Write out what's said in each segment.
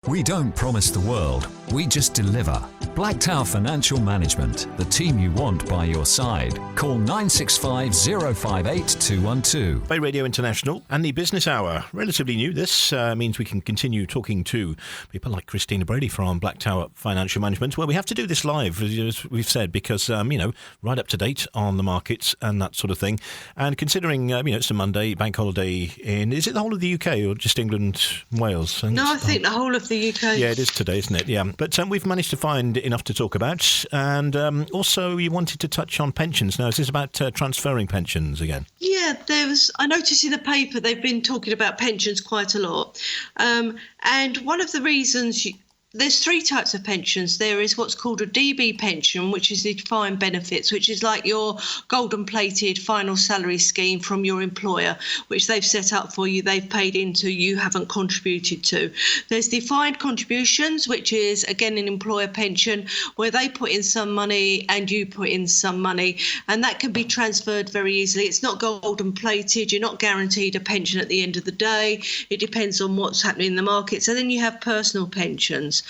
We don't promise the world, we just deliver. Blacktower Financial Management, the team you want by your side. Call 965 058 212. BayRadio International and the Business Hour. Relatively new. This means we can continue talking to people like Christina Brady from Blacktower Financial Management. Well, we have to do this live, as we've said, because, right up to date on the markets and that sort of thing. And considering, it's a Monday, bank holiday is it the whole of the UK or just England, Wales? I think the whole of the UK. Yeah, it is today, isn't it? Yeah. But we've managed to find enough to talk about. And also you wanted to touch on pensions. Now, is this about transferring pensions again? Yeah, I noticed in the paper they've been talking about pensions quite a lot. And one of the reasons... There's three types of pensions. There is what's called a DB pension, which is the defined benefits, which is like your golden-plated final salary scheme from your employer, which they've set up for you, they've paid into, you haven't contributed to. There's defined contributions, which is, again, an employer pension, where they put in some money and you put in some money, and that can be transferred very easily. It's not golden-plated. You're not guaranteed a pension at the end of the day. It depends on what's happening in the markets. And then you have personal pensions.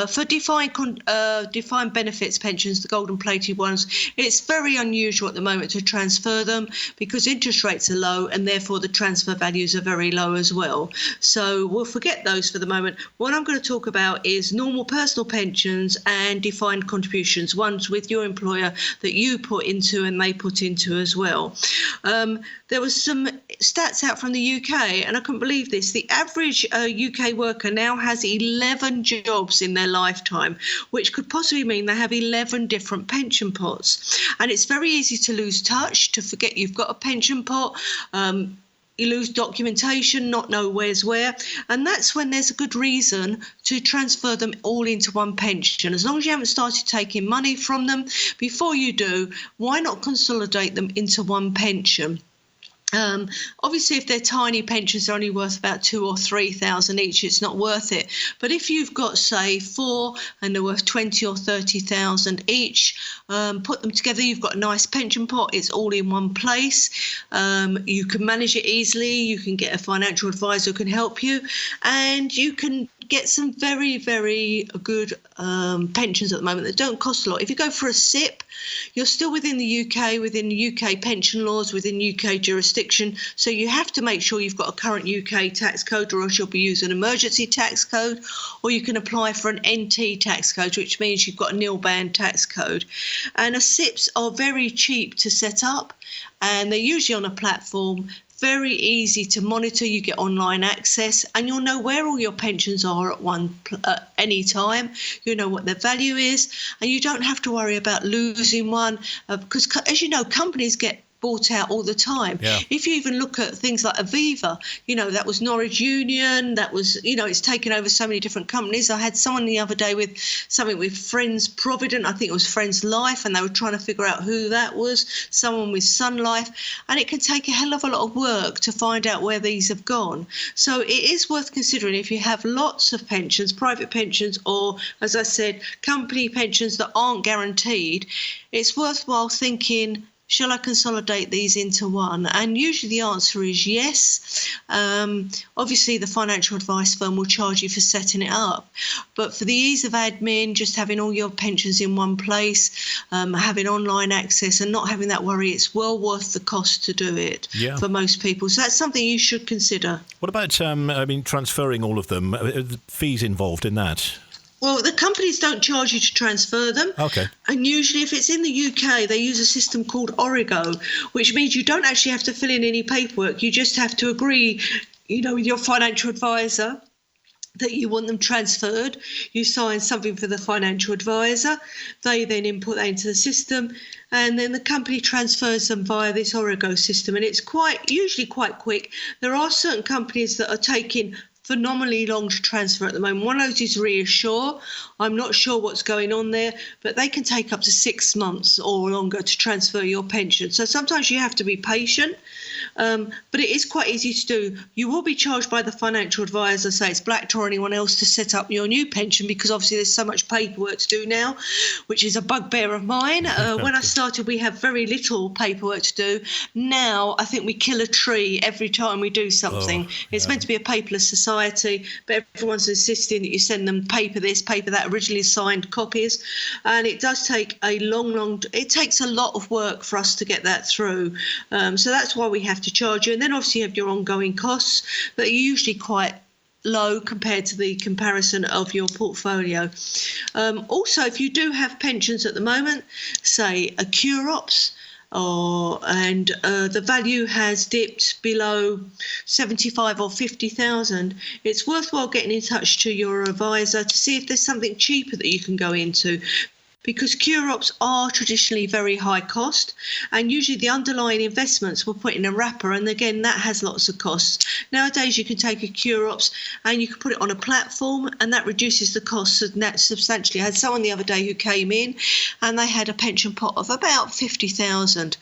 For defined benefits pensions, the golden-plated ones, it's very unusual at the moment to transfer them because interest rates are low and therefore the transfer values are very low as well. So we'll forget those for the moment. What I'm going to talk about is normal personal pensions and defined contributions, ones with your employer that you put into and they put into as well. There was some stats out from the UK, and I couldn't believe this. The average UK worker now has 11 jobs in their lifetime, which could possibly mean they have 11 different pension pots. And it's very easy to lose touch, to forget you've got a pension pot. You lose documentation, not know where's where. And that's when there's a good reason to transfer them all into one pension. As long as you haven't started taking money from them, before you do, why not consolidate them into one pension? Obviously, if they're tiny pensions, they're only worth about 2,000 or 3,000 each. It's not worth it. But if you've got, say, 4 and they're worth 20,000 or 30,000 each, put them together. You've got a nice pension pot. It's all in one place. You can manage it easily. You can get a financial advisor who can help you, and you can get some very, very good pensions at the moment that don't cost a lot. If you go for a SIP, you're still within the UK pension laws, within UK jurisdiction. So you have to make sure you've got a current UK tax code, or else you'll be using an emergency tax code, or you can apply for an NT tax code, which means you've got a nil band tax code. And SIPs are very cheap to set up, and they're usually on a platform. Very easy to monitor. You get online access, and you'll know where all your pensions are at any time. You know what their value is, and you don't have to worry about losing one because, as you know, companies get bought out all the time. Yeah. If you even look at things like Aviva, that was Norwich Union, that was, it's taken over so many different companies. I had someone the other day with something with Friends Provident, I think it was Friends Life, and they were trying to figure out who that was, someone with Sun Life, and it can take a hell of a lot of work to find out where these have gone. So it is worth considering if you have lots of pensions, private pensions, or, as I said, company pensions that aren't guaranteed, it's worthwhile thinking, shall I consolidate these into one? And usually the answer is yes. Obviously, the financial advice firm will charge you for setting it up. But for the ease of admin, just having all your pensions in one place, having online access and not having that worry, it's well worth the cost to do it for most people. So that's something you should consider. What about, transferring all of them? The fees involved in that? Well, the companies don't charge you to transfer them. Okay. And usually if it's in the UK, they use a system called Origo, which means you don't actually have to fill in any paperwork. You just have to agree, with your financial advisor that you want them transferred. You sign something for the financial advisor. They then input that into the system, and then the company transfers them via this Origo system. And it's usually quite quick. There are certain companies that are taking phenomenally long to transfer at the moment. One of those is Reassure. I'm not sure what's going on there, but they can take up to 6 months or longer to transfer your pension. So sometimes you have to be patient, but it is quite easy to do. You will be charged by the financial advisor, say it's Blacktower or anyone else, to set up your new pension, because obviously there's so much paperwork to do now, which is a bugbear of mine. When I started, we had very little paperwork to do. Now I think we kill a tree every time we do something. It's meant to be a paperless society. society, but everyone's insisting that you send them paper this, paper that, originally signed copies. And it does take it takes a lot of work for us to get that through. So that's why we have to charge you. And then obviously you have your ongoing costs that are usually quite low compared to the comparison of your portfolio. Also, if you do have pensions at the moment, say a cure ops, and the value has dipped below 75 or 50,000, it's worthwhile getting in touch to your advisor to see if there's something cheaper that you can go into. Because cure ops are traditionally very high cost, and usually the underlying investments were put in a wrapper, and again that has lots of costs. Nowadays you can take a cure ops and you can put it on a platform, and that reduces the costs substantially. I had someone the other day who came in and they had a pension pot of about 50,000.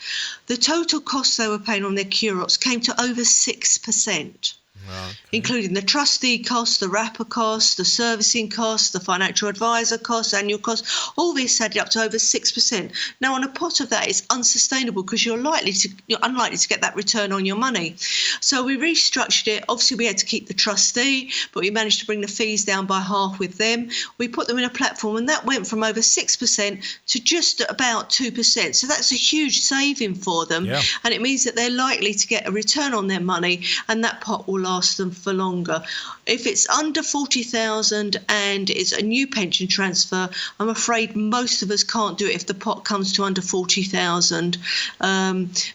The total costs they were paying on their cure ops came to over 6%. Okay. Including the trustee costs, the wrapper costs, the servicing costs, the financial advisor costs, annual costs. All this added up to over 6%. Now, on a pot of that, it's unsustainable because you're unlikely to get that return on your money. So we restructured it. Obviously, we had to keep the trustee, but we managed to bring the fees down by half with them. We put them in a platform, and that went from over 6% to just about 2%. So that's a huge saving for them, and it means that they're likely to get a return on their money, and that pot will last them for longer. If it's under 40,000 and it's a new pension transfer, I'm afraid most of us can't do it if the pot comes to under 40,000,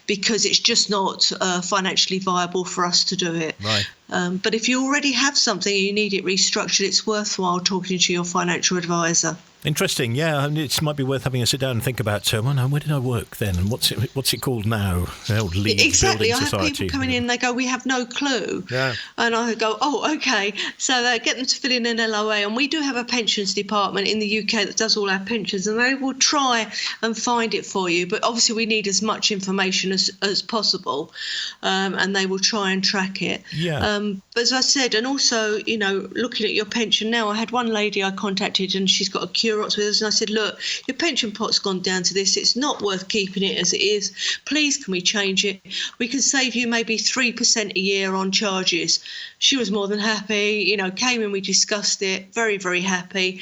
because it's just not financially viable for us to do it. Right. But if you already have something and you need it restructured, it's worthwhile talking to your financial advisor. Interesting, yeah. And it might be worth having a sit down and think about, where did I work then? And what's it called now? The old Leeds exactly. Building I Society. have people coming in and they go, we have no clue. Yeah. And I go, oh, okay. So they get them to fill in an LOA. And we do have a pensions department in the UK that does all our pensions, and they will try and find it for you. But obviously we need as much information as possible, and they will try and track it. Yeah. But as I said, and also, looking at your pension now, I had one lady I contacted and she's got a cure ops with us, and I said, look, your pension pot's gone down to this. It's not worth keeping it as it is. Please, can we change it? We can save you maybe 3% a year on charges. She was more than happy, came in, we discussed it, very, very happy.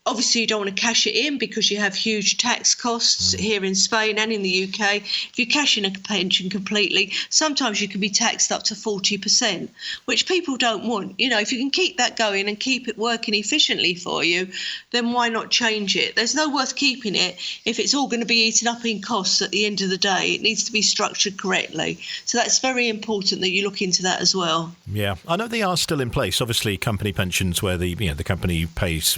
Obviously, you don't want to cash it in because you have huge tax costs here in Spain and in the UK. If you cash in a pension completely, sometimes you can be taxed up to 40%, which people don't want. If you can keep that going and keep it working efficiently for you, then why not change it? There's no worth keeping it if it's all going to be eaten up in costs at the end of the day. It needs to be structured correctly. So that's very important that you look into that as well. Yeah, I know they are still in place. Obviously, company pensions where the company pays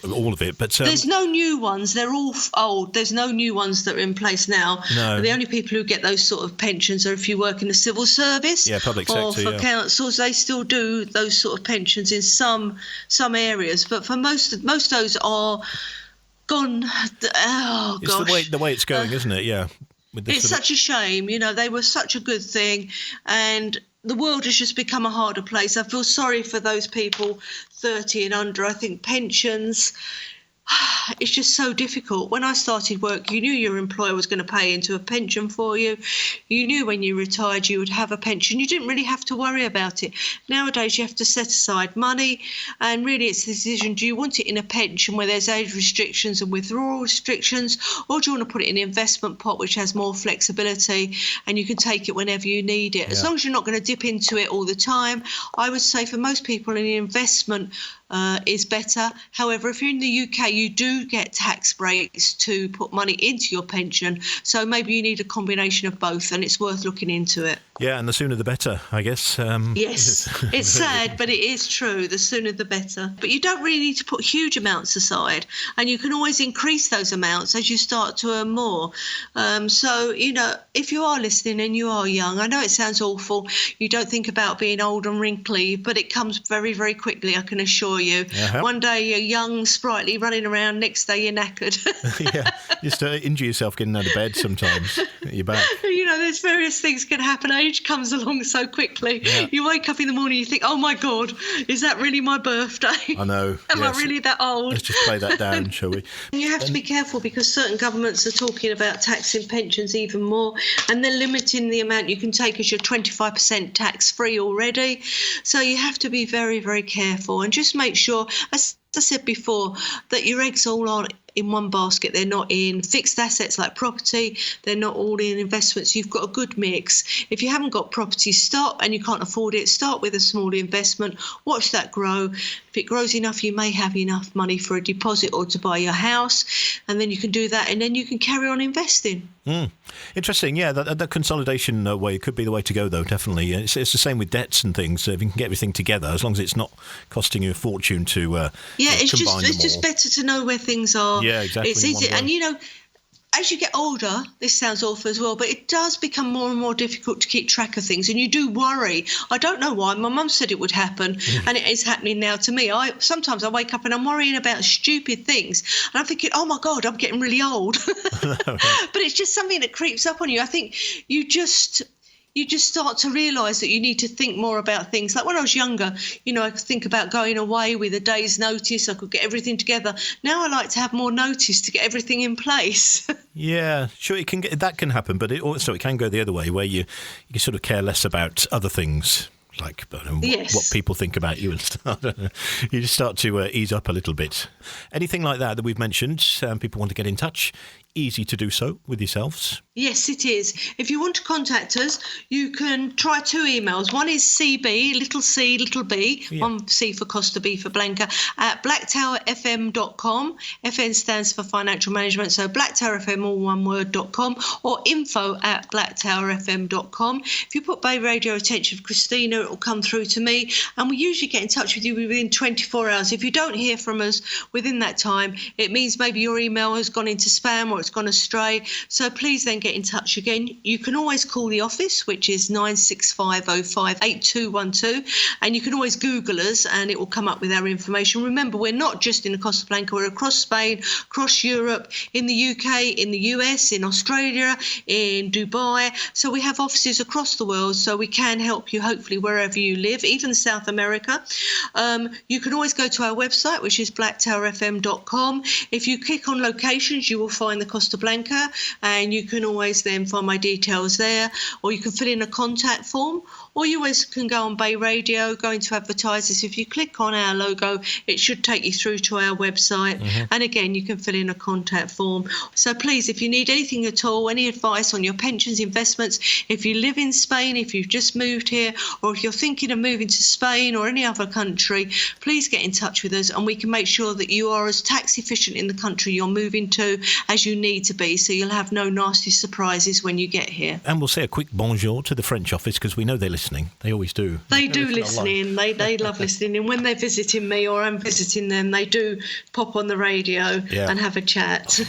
all of it, but there's no new ones. They're all old. There's no new ones that are in place now. No. The only people who get those sort of pensions are if you work in the civil service, public or sector, for councils. They still do those sort of pensions in some areas, but for most of those are gone. Oh gosh, it's the way it's going, isn't it? Yeah. It's such a shame. They were such a good thing, and the world has just become a harder place. I feel sorry for those people 30 and under. I think pensions, it's just so difficult. When I started work, you knew your employer was going to pay into a pension for you. You knew when you retired you would have a pension. You didn't really have to worry about it. Nowadays, you have to set aside money, and really it's the decision, do you want it in a pension where there's age restrictions and withdrawal restrictions, or do you want to put it in an investment pot which has more flexibility and you can take it whenever you need it? As long as you're not going to dip into it all the time, I would say for most people an investment is better. However, if you're in the UK, you do get tax breaks to put money into your pension. So maybe you need a combination of both, and it's worth looking into it. Yeah, and the sooner the better, I guess. Yes, it's sad, but it is true. The sooner the better. But you don't really need to put huge amounts aside, and you can always increase those amounts as you start to earn more. So, if you are listening and you are young, I know it sounds awful. You don't think about being old and wrinkly, but it comes very, very quickly, I can assure assure you. One day you're young, sprightly, running around. Next day you're knackered. Yeah, just injure yourself getting out of bed sometimes. You're back. There's various things can happen. Age comes along so quickly. Yeah. You wake up in the morning, you think, oh my God, is that really my birthday? I know. Am I really that old? Let's just play that down, shall we? You have to be careful because certain governments are talking about taxing pensions even more, and they're limiting the amount you can take as your 25% tax-free already. So you have to be very, very careful and just make sure, as I said before, that your eggs all aren't in one basket. They're not in fixed assets like property. They're not all in investments. You've got a good mix. If you haven't got property, start, and you can't afford it, start with a small investment. Watch that grow. If it grows enough, you may have enough money for a deposit or to buy your house, and then you can do that, and then you can carry on investing. Interesting. Yeah, that consolidation way could be the way to go, though, definitely. It's the same with debts and things. If you can get everything together, as long as it's not costing you a fortune to it's combine them just all. better to know where things are. Yeah, exactly. It's easy. And, as you get older, this sounds awful as well, but it does become more and more difficult to keep track of things, and you do worry. I don't know why. My mum said it would happen, and it is happening now to me. Sometimes I wake up and I'm worrying about stupid things, and I'm thinking, oh my God, I'm getting really old. But it's just something that creeps up on you. I think you just start to realise that you need to think more about things. Like when I was younger, I could think about going away with a day's notice. I could get everything together. Now I like to have more notice to get everything in place. Yeah, sure, that can happen, but it can go the other way, where you sort of care less about other things. Like what people think about you and stuff. You just start to ease up a little bit. Anything like that we've mentioned, people want to get in touch, easy to do so with yourselves. Yes, it is. If you want to contact us, you can try 2 emails. One is CB, little c, little b, one C for Costa, B for Blanca, at blacktowerfm.com. FN stands for financial management, so blacktowerfm, all one word.com, or info@blacktowerfm.com. If you put Bay Radio attention of Christina, it will come through to me, and we usually get in touch with you within 24 hours. If you don't hear from us within that time, it means maybe your email has gone into spam or it's gone astray. So please then get in touch again. You can always call the office, which is 965058212, and you can always Google us and it will come up with our information. Remember, we're not just in the Costa Blanca, we're across Spain, across Europe, in the UK, in the US, in Australia, in Dubai. So we have offices across the world, so we can help you hopefully wherever you live, even South America. You can always go to our website, which is blacktowerfm.com. If you click on locations, you will find the Costa Blanca, and you can always then find my details there, or you can fill in a contact form, or you always can go on Bay Radio, go into advertisers. If you click on our logo, it should take you through to our website. And again, you can fill in a contact form. So please, if you need anything at all, any advice on your pensions, investments, if you live in Spain, if you've just moved here, or if you're thinking of moving to Spain or any other country, please get in touch with us, and we can make sure that you are as tax efficient in the country you're moving to as you need to be, so you'll have no nasty surprises when you get here. And we'll say a quick bonjour to the French office, because we know they're listening. They always do. They do listen in. They love listening. And when they're visiting me or I'm visiting them, they do pop on the radio and have a chat.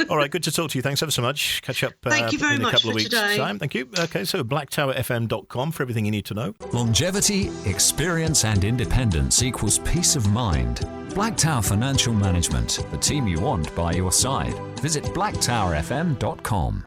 All right, good to talk to you. Thanks ever so much. Catch up Thank you very in a much couple of for weeks' today. time. Thank you. Okay, so blacktowerfm.com for everything you need to know. Longevity, experience and independence equals peace of mind. Blacktower Financial Management, the team you want by your side. Visit blacktowerfm.com.